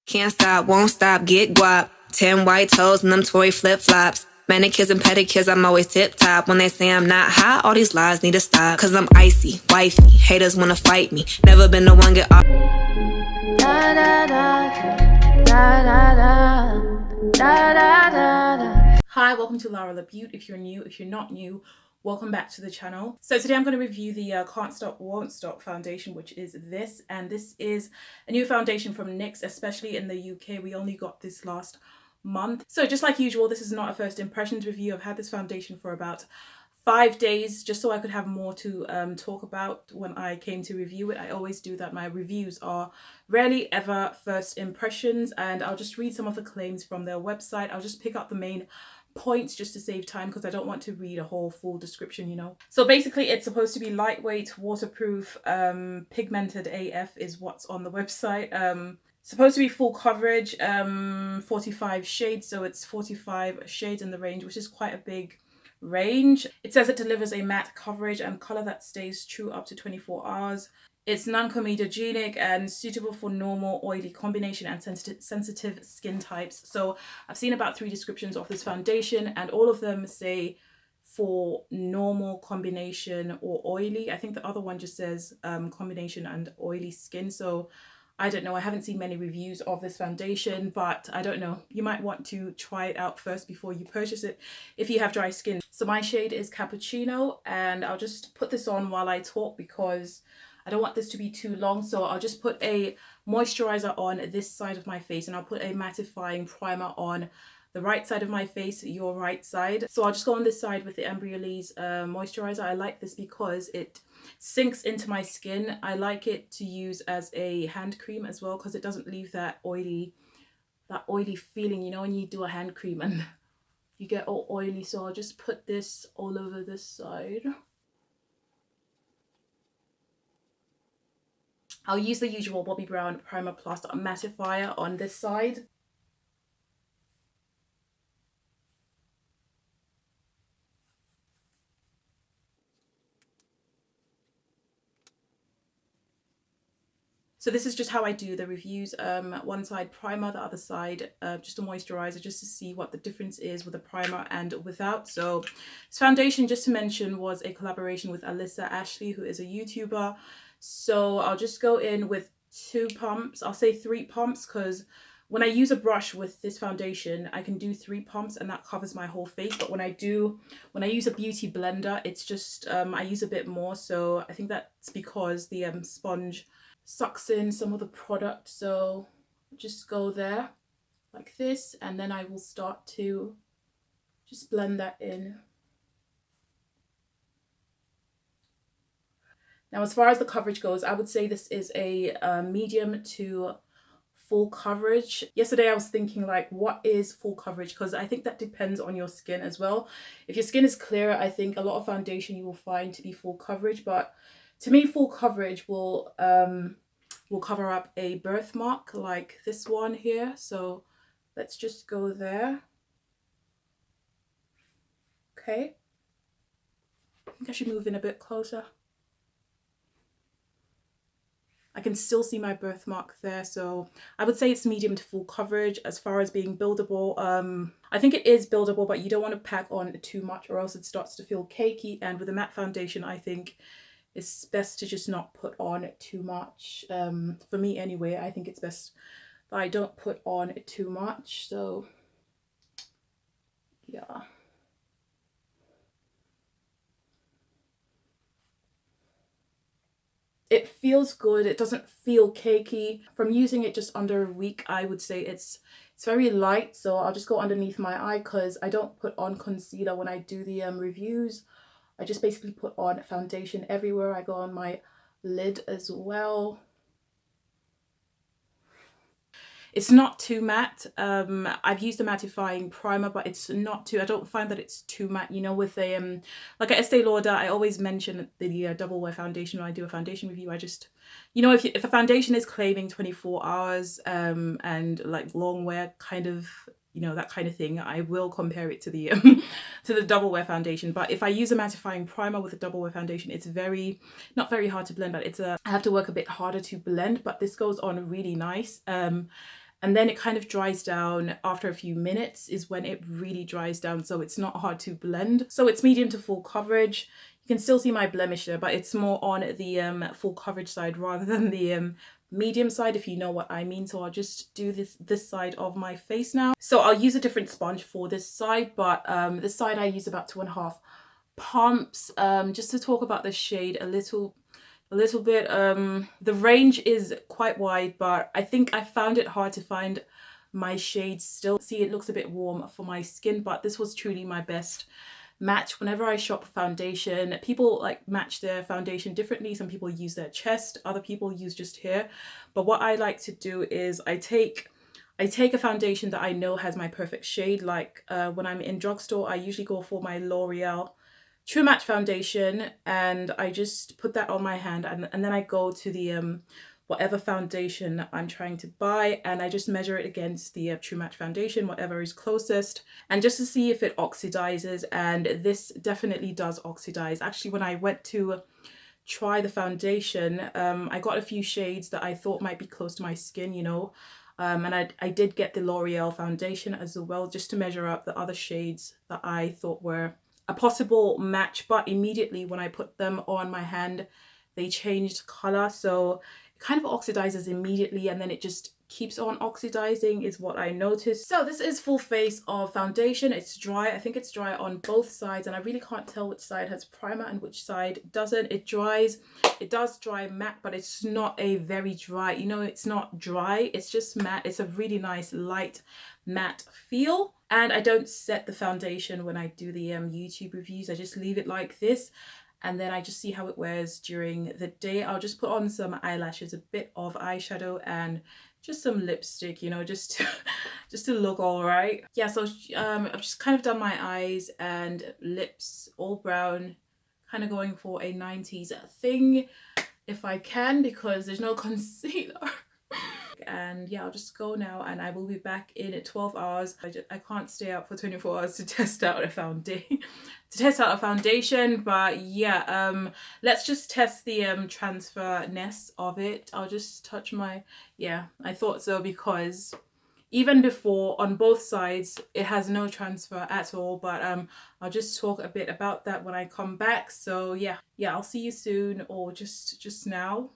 Can't stop, won't stop, get guap. 10 white toes and them Tory flip-flops. Manicures and pedicures, I'm always tip-top. When they say I'm not hot, all these lies need to stop. Cause I'm icy, wifey, haters wanna fight me. Never been the one get off. Da, da, da, da, da, da, da, da, da. Hi, welcome to Lara la Beaut. If you're new, if you're not new, welcome back to the channel. So today I'm going to review the Can't Stop Won't Stop foundation, which is this, and this is a new foundation from NYX, especially in the UK. We only got this last month. So just like usual, this is not a first impressions review. I've had this foundation for about 5 days just so I could have more to talk about when I came to review it. I always do that. My reviews are rarely ever first impressions, and I'll just read some of the claims from their website. I'll just pick up the main points just to save time because I don't want to read a whole full description, you know. So basically it's supposed to be lightweight, waterproof, pigmented AF is what's on the website. Supposed to be full coverage, 45 shades, so it's 45 shades in the range, which is quite a big range. It says it delivers a matte coverage and color that stays true up to 24 hours. It's non-comedogenic and suitable for normal, oily combination and sensitive skin types. So I've seen about 3 descriptions of this foundation and all of them say for normal, combination or oily. I think the other one just says combination and oily skin. So I don't know. I haven't seen many reviews of this foundation, but I don't know. You might want to try it out first before you purchase it if you have dry skin. So my shade is Capuccino, and I'll just put this on while I talk because I don't want this to be too long. So I'll just put a moisturizer on this side of my face, and I'll put a mattifying primer on the right side of my face, your right side. So I'll just go on this side with the Embryolisse moisturizer. I like this because it sinks into my skin. I like it to use as a hand cream as well because it doesn't leave that oily feeling, you know, when you do a hand cream and you get all oily. So I'll just put this all over this side. I'll use the usual Bobbi Brown Primer Plus mattifier on this side. So this is just how I do the reviews. One side primer, the other side just a moisturizer, just to see what the difference is with the primer and without. So this foundation, just to mention, was a collaboration with Alyssa Ashley, who is a YouTuber. So I'll just go in with 2 pumps. I'll say 3 pumps because when I use a brush with this foundation, I can do 3 pumps and that covers my whole face. But when I use a beauty blender, it's just I use a bit more. So I think that's because the sponge sucks in some of the product. So just go there like this, and then I will start to just blend that in. Now, as far as the coverage goes, I would say this is a medium to full coverage. Yesterday I was thinking, like, what is full coverage? Because I think that depends on your skin as well. If your skin is clear, I think a lot of foundation you will find to be full coverage, but to me, full coverage will cover up a birthmark like this one here. So let's just go there. Okay. I think I should move in a bit closer. I can still see my birthmark there, so I would say it's medium to full coverage. As far as being buildable, I think it is buildable, but you don't want to pack on too much or else it starts to feel cakey. And with a matte foundation, I think it's best to just not put on too much. For me anyway, I think it's best that I don't put on too much. So yeah. It feels good. It doesn't feel cakey. From using it just under a week, I would say it's very light. So I'll just go underneath my eye because I don't put on concealer when I do the reviews. I just basically put on foundation everywhere. I go on my lid as well. It's not too matte. I've used a mattifying primer, but it's not too, I don't find that it's too matte. You know, with a like an Estée Lauder, I always mention the double wear foundation when I do a foundation review. I just, you know, if a foundation is claiming 24 hours and like long wear kind of, you know, that kind of thing, I will compare it to the to the double wear foundation. But if I use a mattifying primer with a double wear foundation, it's not very hard to blend, but I have to work a bit harder to blend, but this goes on really nice. and then it kind of dries down after a few minutes is when it really dries down, so it's not hard to blend. So it's medium to full coverage. You can still see my blemish there, but it's more on the full coverage side rather than the medium side, if you know what I mean. So I'll just do this side of my face now. So I'll use a different sponge for this side, but this side I use about 2.5 pumps. Just to talk about the shade a little bit. The range is quite wide, but I think I found it hard to find my shades still. See, it looks a bit warm for my skin, but this was truly my best match. Whenever I shop foundation, people like match their foundation differently. Some people use their chest, other people use just here. But what I like to do is I take a foundation that I know has my perfect shade. Like when I'm in drugstore, I usually go for my L'Oreal True Match foundation, and I just put that on my hand, and then I go to the whatever foundation I'm trying to buy, and I just measure it against the True Match foundation, whatever is closest, and just to see if it oxidizes. And this definitely does oxidize. Actually, when I went to try the foundation, I got a few shades that I thought might be close to my skin, you know, and I did get the L'Oreal foundation as well, just to measure up the other shades that I thought were a possible match. But immediately when I put them on my hand, they changed color, so it kind of oxidizes immediately, and then it just keeps on oxidizing is what I noticed. So this is full face of foundation. It's dry. I think it's dry on both sides, and I really can't tell which side has primer and which side doesn't. It does dry matte, but it's not a very dry, you know, it's not dry, it's just matte. It's a really nice light matte feel. And I don't set the foundation when I do the YouTube reviews. I just leave it like this, and then I just see how it wears during the day. I'll just put on some eyelashes, a bit of eyeshadow, and just some lipstick, you know, just to look all right. Yeah, so I've just kind of done my eyes and lips all brown, kind of going for a 90s thing if I can, because there's no concealer. And yeah, I'll just go now, and I will be back in at 12 hours. I can't stay out for 24 hours to test out a foundation. But yeah, let's just test the transferness of it. I'll just touch my, yeah, I thought so, because even before on both sides it has no transfer at all. But I'll just talk a bit about that when I come back. So yeah, I'll see you soon, or just now.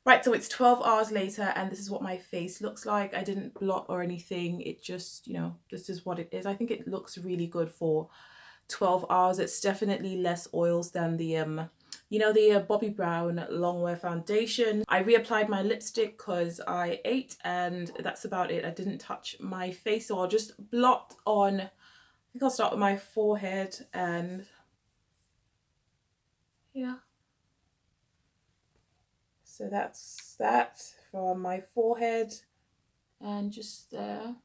Right, so it's 12 hours later, and this is what my face looks like. I didn't blot or anything. It just, you know, this is what it is. I think it looks really good for 12 hours. It's definitely less oils than the, you know, the Bobbi Brown Longwear foundation. I reapplied my lipstick because I ate, and that's about it. I didn't touch my face, so I'll just blot on, I think I'll start with my forehead, and yeah. So that's that from my forehead, and just there.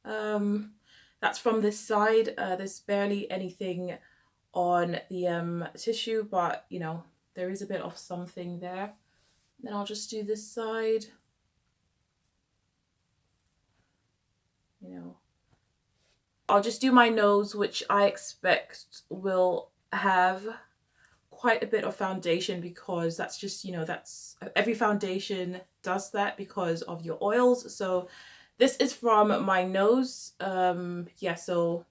That's from this side. There's barely anything on the tissue, but you know, there is a bit of something there. Then I'll just do this side. You know, I'll just do my nose, which I expect will have quite a bit of foundation, because that's just, you know, that's every foundation does that because of your oils. So this is from my nose. Yeah, so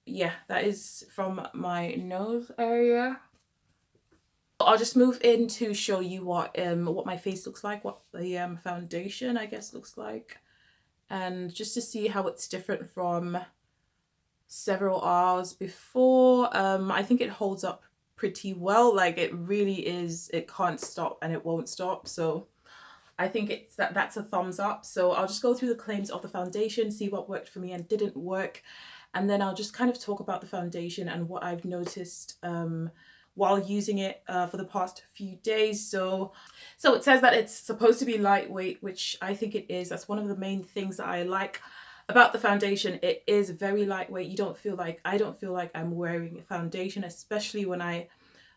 yeah, that is from my nose area. I'll just move in to show you what my face looks like, what the foundation I guess looks like, and just to see how it's different from several hours before. I think it holds up pretty well. Like, it really is, it can't stop and it won't stop. So I think it's that's a thumbs up. So I'll just go through the claims of the foundation, see what worked for me and didn't work, and then I'll just kind of talk about the foundation and what I've noticed while using it for the past few days. So it says that it's supposed to be lightweight, which I think it is. That's one of the main things that I like about the foundation. It is very lightweight. I don't feel like I'm wearing a foundation, especially when I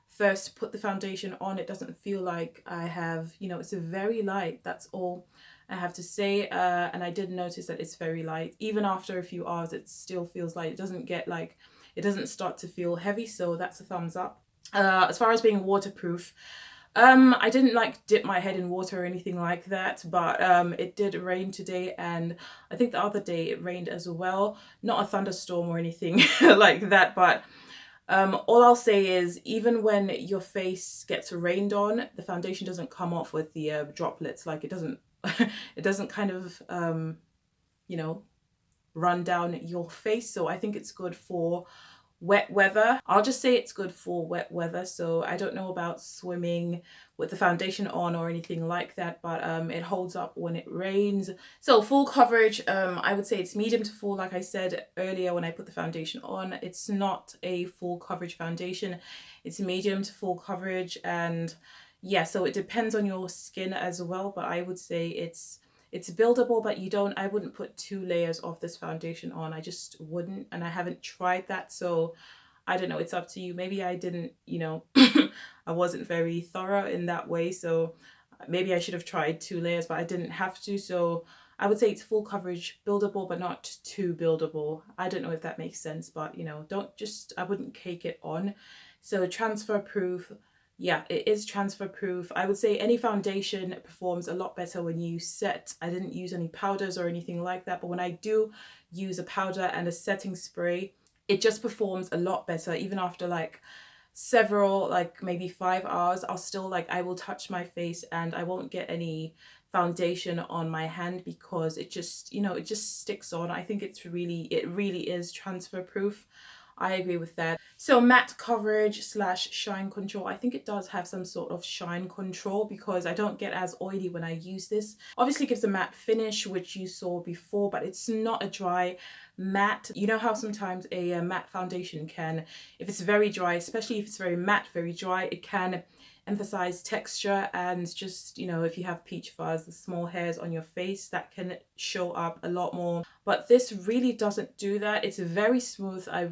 first put the foundation on. It doesn't feel like I have, you know, it's a very light. That's all I have to say. And I did notice that it's very light. Even after a few hours, it still feels light. It doesn't get like, it doesn't start to feel heavy. So that's a thumbs up. As far as being waterproof, I didn't like dip my head in water or anything like that, but it did rain today, and I think the other day it rained as well. Not a thunderstorm or anything like that, but all I'll say is even when your face gets rained on, the foundation doesn't come off with the droplets. Like it doesn't, it doesn't kind of, you know, run down your face. So I think it's good for wet weather. I'll just say it's good for wet weather. So I don't know about swimming with the foundation on or anything like that, but it holds up when it rains. So full coverage, I would say it's medium to full. Like I said earlier when I put the foundation on, it's not a full coverage foundation. It's medium to full coverage, and yeah, so it depends on your skin as well, but I would say it's buildable, but I wouldn't put 2 layers of this foundation on. I just wouldn't, and I haven't tried that, so I don't know, it's up to you. Maybe I didn't, you know, I wasn't very thorough in that way, so maybe I should have tried 2 layers, but I didn't have to. So I would say it's full coverage, buildable, but not too buildable. I don't know if that makes sense, but you know, I wouldn't cake it on. So transfer proof. Yeah, it is transfer proof. I would say any foundation performs a lot better when you set. I didn't use any powders or anything like that, but when I do use a powder and a setting spray, it just performs a lot better. Even after like several, like maybe 5 hours, I'll still like, I will touch my face and I won't get any foundation on my hand because it just, you know, it just sticks on. I think it really is transfer proof. I agree with that. So matte coverage / shine control. I think it does have some sort of shine control because I don't get as oily when I use this. Obviously it gives a matte finish, which you saw before, but it's not a dry matte. You know how sometimes a matte foundation can, if it's very dry, especially if it's very matte, very dry, it can emphasize texture, and just, you know, if you have peach fuzz, the small hairs on your face, that can show up a lot more. But this really doesn't do that. It's very smooth. I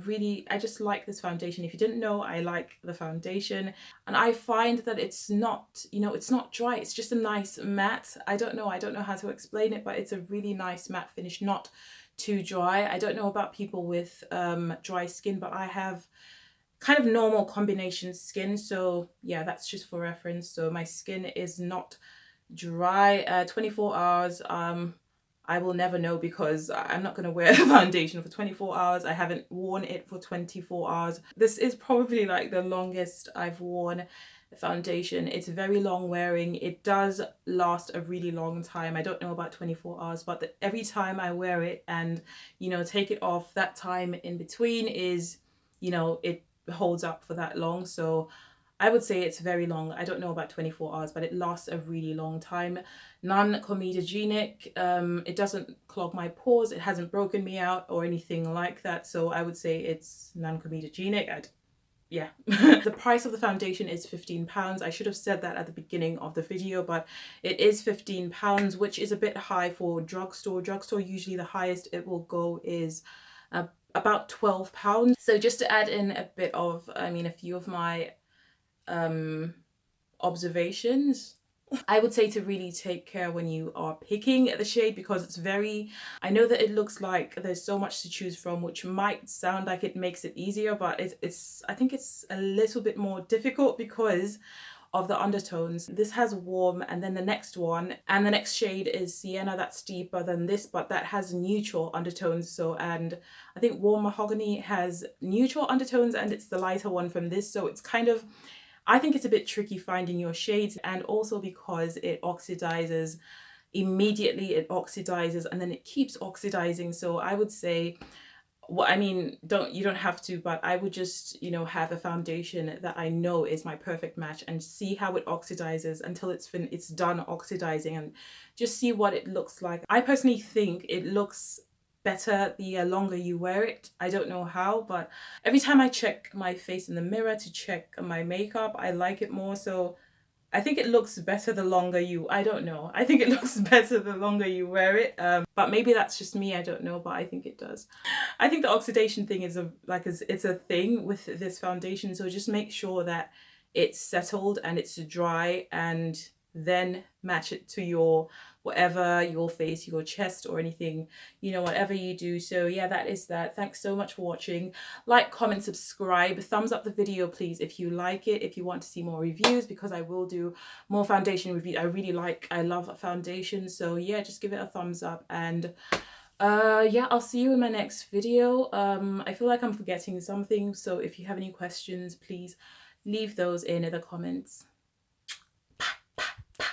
just like this foundation. If you didn't know, I like the foundation, and I find that it's not, you know, it's not dry. It's just a nice matte. I don't know how to explain it, but it's a really nice matte finish, not too dry. I don't know about people with dry skin, but I have kind of normal combination skin, so yeah, that's just for reference. So my skin is not dry. 24 hours, I will never know because I'm not going to wear the foundation for 24 hours. I haven't worn it for 24 hours. This is probably like the longest I've worn the foundation. It's very long wearing. It does last a really long time. I don't know about 24 hours, but every time I wear it and, you know, take it off, that time in between is, you know, it holds up for that long. So I would say it's very long. I don't know about 24 hours, but it lasts a really long time. Non-comedogenic. It doesn't clog my pores. It hasn't broken me out or anything like that. So I would say it's non-comedogenic. Yeah. The price of the foundation is £15. I should have said that at the beginning of the video, but it is £15, which is a bit high for drugstore. Drugstore, usually the highest it will go is about £12. So just to add in a bit of, I mean, a few of my observations, I would say to really take care when you are picking the shade, because it's very, I know that it looks like there's so much to choose from, which might sound like it makes it easier, but I think it's a little bit more difficult because of the undertones. This has warm, and then the next one and the next shade is sienna, that's deeper than this, but that has neutral undertones. So, and I think warm mahogany has neutral undertones, and it's the lighter one from this. So it's kind of, I think it's a bit tricky finding your shades, and also because it oxidizes immediately, it oxidizes and then it keeps oxidizing. So I would say, well, I mean, you don't have to, but I would just, you know, have a foundation that I know is my perfect match and see how it oxidizes until it's done oxidizing, and just see what it looks like. I personally think it looks better the longer you wear it. I don't know how, but every time I check my face in the mirror to check my makeup, I like it more. So I think it looks better the longer I don't know. I think it looks better the longer you wear it. But maybe that's just me, I don't know, but I think it does. I think the oxidation thing is it's a thing with this foundation. So just make sure that it's settled and it's dry, and then match it to your whatever, your face, your chest, or anything, you know, whatever you do. So yeah, that is that. Thanks so much for watching. Like, comment, subscribe, thumbs up the video please if you like it, if you want to see more reviews, because I will do more foundation reviews. I love foundation, so yeah, just give it a thumbs up. And yeah, I'll see you in my next video. I feel like I'm forgetting something, so if you have any questions, please leave those in the comments.